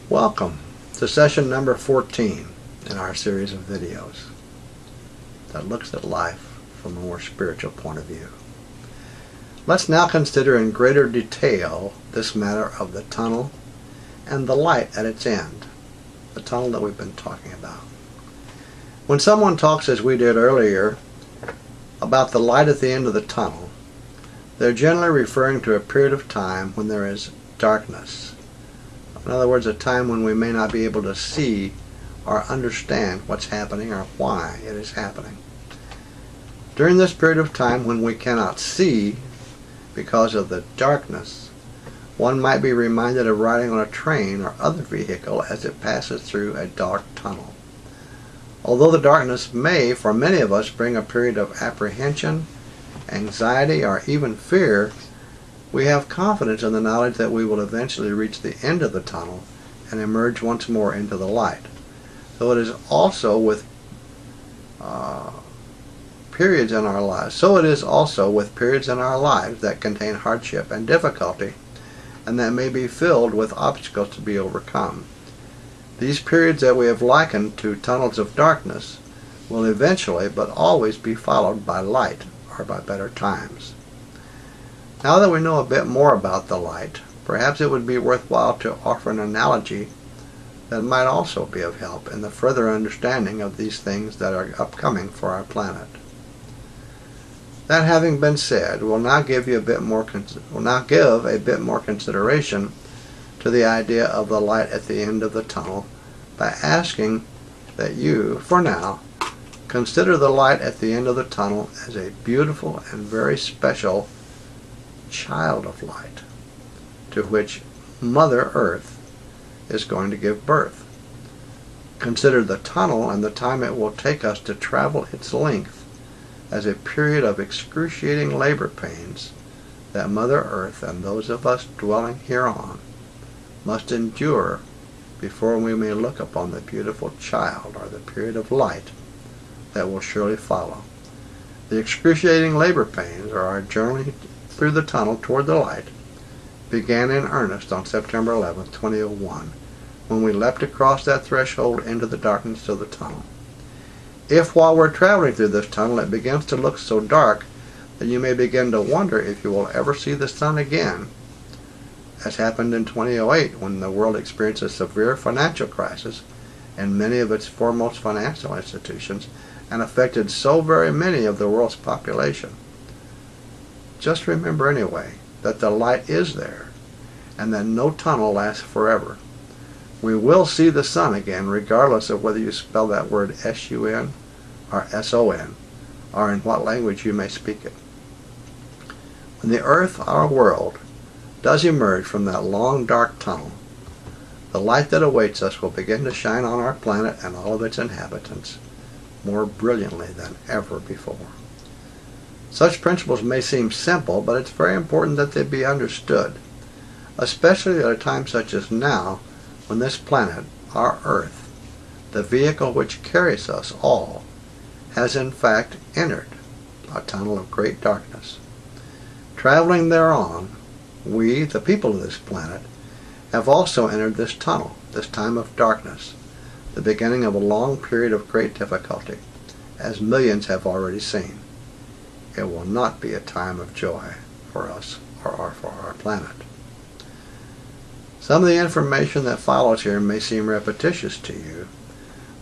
Welcome to session number 14 in our series of videos that looks at life from a more spiritual point of view. Let's now consider in greater detail this matter of the tunnel and the light at its end, the tunnel that we've been talking about. When someone talks, as we did earlier, about the light at the end of the tunnel, they're generally referring to a period of time when there is darkness. In other words, a time when we may not be able to see or understand what's happening or why it is happening. During this period of time when we cannot see because of the darkness, one might be reminded of riding on a train or other vehicle as it passes through a dark tunnel. Although the darkness may, for many of us, bring a period of apprehension, anxiety, or even fear, we have confidence in the knowledge that we will eventually reach the end of the tunnel and emerge once more into the light. So it is also with periods in our lives. So it is also with periods in our lives that contain hardship and difficulty, and that may be filled with obstacles to be overcome. These periods that we have likened to tunnels of darkness will eventually, but always, be followed by light or by better times. Now that we know a bit more about the light, perhaps it would be worthwhile to offer an analogy that might also be of help in the further understanding of these things that are upcoming for our planet. That having been said, we'll now give a bit more consideration to the idea of the light at the end of the tunnel by asking that you, for now, consider the light at the end of the tunnel as a beautiful and very special child of light to which Mother Earth is going to give birth. Consider the tunnel and the time it will take us to travel its length as a period of excruciating labor pains that Mother Earth and those of us dwelling hereon must endure before we may look upon the beautiful child or the period of light that will surely follow. The excruciating labor pains, or our journey through the tunnel toward the light, began in earnest on September 11, 2001, when we leapt across that threshold into the darkness of the tunnel. If while we're traveling through this tunnel it begins to look so dark that you may begin to wonder if you will ever see the sun again, as happened in 2008 when the world experienced a severe financial crisis in many of its foremost financial institutions and affected so very many of the world's population, just remember anyway that the light is there and that no tunnel lasts forever. We will see the sun again regardless of whether you spell that word S-U-N or S-O-N or in what language you may speak it. When the earth, our world, does emerge from that long dark tunnel, the light that awaits us will begin to shine on our planet and all of its inhabitants more brilliantly than ever before. Such principles may seem simple, but it's very important that they be understood, especially at a time such as now, when this planet, our Earth, the vehicle which carries us all, has in fact entered a tunnel of great darkness. Traveling thereon, we, the people of this planet, have also entered this tunnel, this time of darkness, the beginning of a long period of great difficulty, as millions have already seen. It will not be a time of joy for us or for our planet. Some of the information that follows here may seem repetitious to you,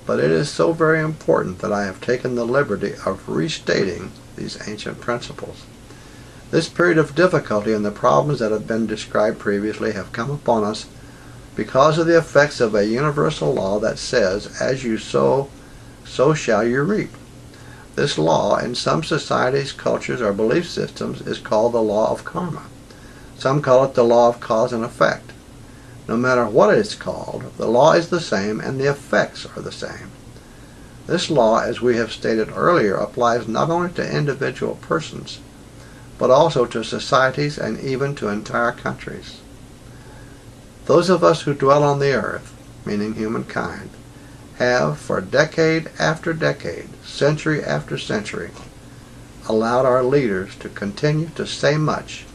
but it is so very important that I have taken the liberty of restating these ancient principles. This period of difficulty and the problems that have been described previously have come upon us because of the effects of a universal law that says, as you sow, so shall you reap. This law, in some societies, cultures, or belief systems, is called the law of karma. Some call it the law of cause and effect. No matter what it is called, the law is the same and the effects are the same. This law, as we have stated earlier, applies not only to individual persons, but also to societies and even to entire countries. Those of us who dwell on the earth, meaning humankind, have, for decade after decade, century after century, allowed our leaders to continue to say much,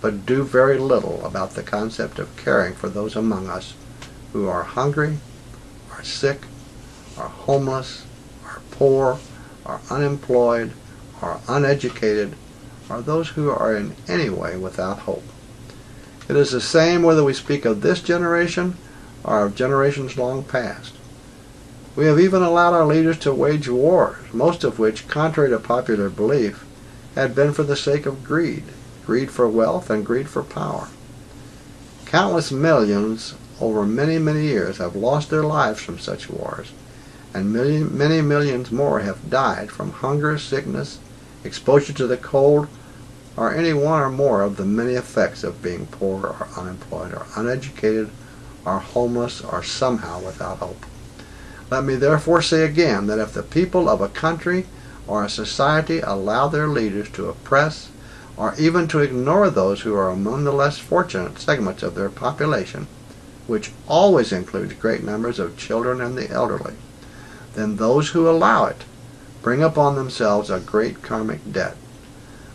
but do very little about the concept of caring for those among us who are hungry, are sick, are homeless, are poor, are unemployed, are uneducated, or those who are in any way without hope. It is the same whether we speak of this generation or of generations long past. We have even allowed our leaders to wage wars, most of which, contrary to popular belief, had been for the sake of greed for wealth and greed for power. Countless millions over many, many years have lost their lives from such wars, and many millions more have died from hunger, sickness, exposure to the cold, or any one or more of the many effects of being poor or unemployed or uneducated or homeless or somehow without hope. Let me therefore say again that if the people of a country or a society allow their leaders to oppress or even to ignore those who are among the less fortunate segments of their population, which always includes great numbers of children and the elderly, then those who allow it bring upon themselves a great karmic debt.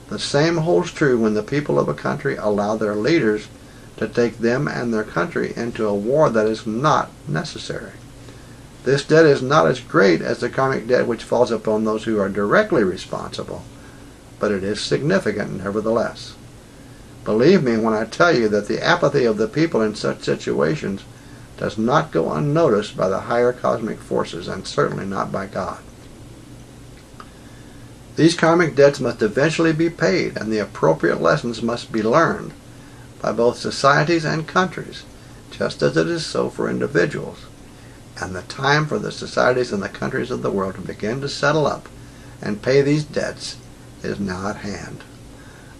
The same holds true when the people of a country allow their leaders to take them and their country into a war that is not necessary. This debt is not as great as the karmic debt which falls upon those who are directly responsible, but it is significant nevertheless. Believe me when I tell you that the apathy of the people in such situations does not go unnoticed by the higher cosmic forces, and certainly not by God. These karmic debts must eventually be paid, and the appropriate lessons must be learned by both societies and countries, just as it is so for individuals. And the time for the societies and the countries of the world to begin to settle up and pay these debts is now at hand.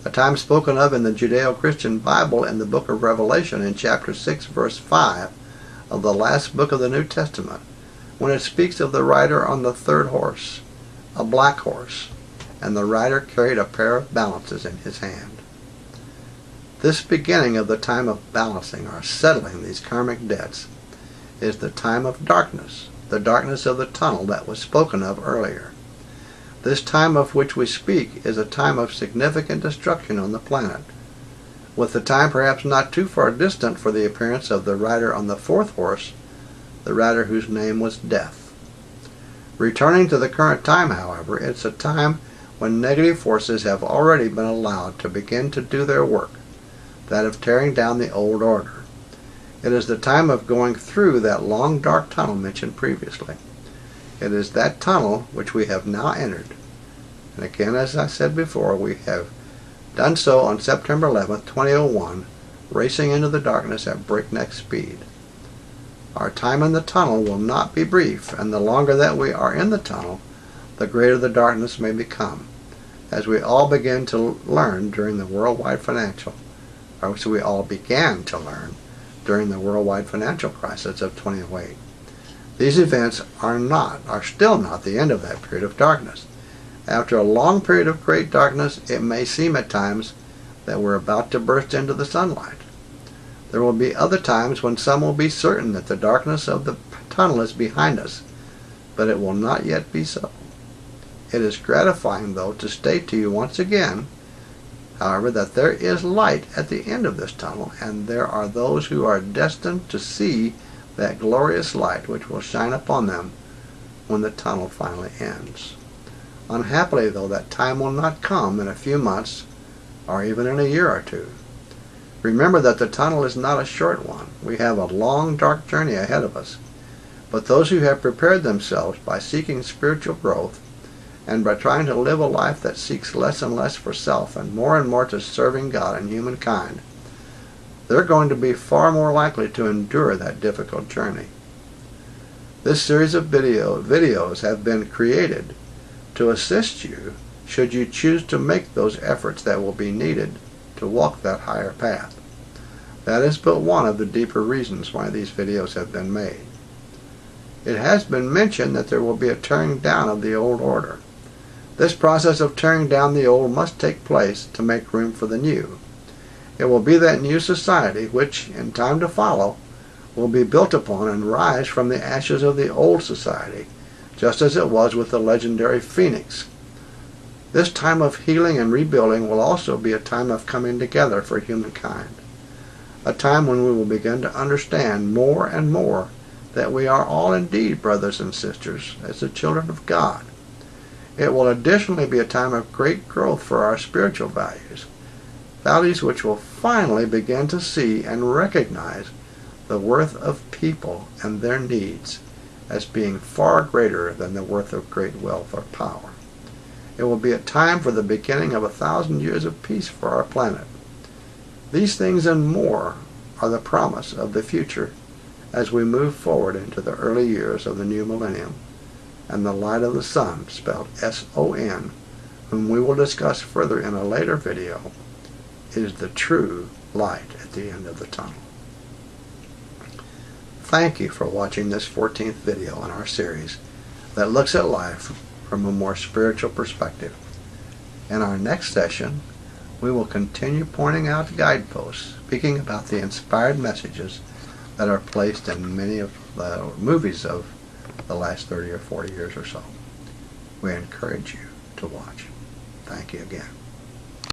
A time spoken of in the Judeo-Christian Bible in the book of Revelation in chapter 6 verse 5 of the last book of the New Testament, when it speaks of the rider on the third horse, a black horse, and the rider carried a pair of balances in his hand. This beginning of the time of balancing or settling these karmic debts is the time of darkness, the darkness of the tunnel that was spoken of earlier. This time of which we speak is a time of significant destruction on the planet, with the time perhaps not too far distant for the appearance of the rider on the fourth horse, the rider whose name was Death. Returning to the current time, however, it's a time when negative forces have already been allowed to begin to do their work, that of tearing down the old order. It is the time of going through that long dark tunnel mentioned previously. It is that tunnel which we have now entered. And again, as I said before, we have done so on September 11th, 2001, racing into the darkness at breakneck speed. Our time in the tunnel will not be brief, and the longer that we are in the tunnel, the greater the darkness may become, as we all begin to learn during the worldwide financial, or as we all began to learn during the worldwide financial crisis of 2008. These events are still not the end of that period of darkness. After a long period of great darkness, it may seem at times that we're about to burst into the sunlight. There will be other times when some will be certain that the darkness of the tunnel is behind us, but it will not yet be so. It is gratifying, though, to state to you once again, however, that there is light at the end of this tunnel, and there are those who are destined to see that glorious light which will shine upon them when the tunnel finally ends. Unhappily, though, that time will not come in a few months or even in a year or two. Remember that the tunnel is not a short one. We have a long, dark journey ahead of us. But those who have prepared themselves by seeking spiritual growth and by trying to live a life that seeks less and less for self and more to serving God and humankind, they're going to be far more likely to endure that difficult journey. This series of videos have been created to assist you should you choose to make those efforts that will be needed to walk that higher path. That is but one of the deeper reasons why these videos have been made. It has been mentioned that there will be a tearing down of the old order. This process of tearing down the old must take place to make room for the new. It will be that new society which, in time to follow, will be built upon and rise from the ashes of the old society, just as it was with the legendary Phoenix. This time of healing and rebuilding will also be a time of coming together for humankind. a time when we will begin to understand more and more that we are all indeed brothers and sisters as the children of God. It will additionally be a time of great growth for our spiritual values, values which will finally begin to see and recognize the worth of people and their needs as being far greater than the worth of great wealth or power. It will be a time for the beginning of 1,000 years of peace for our planet. These things and more are the promise of the future as we move forward into the early years of the new millennium, and the light of the sun, spelled S-O-N, whom we will discuss further in a later video, is the true light at the end of the tunnel. Thank you for watching this 14th video in our series that looks at life from a more spiritual perspective. In our next session, we will continue pointing out guideposts, speaking about the inspired messages that are placed in many of the movies of the last 30 or 40 years or so. We encourage you to watch. Thank you again.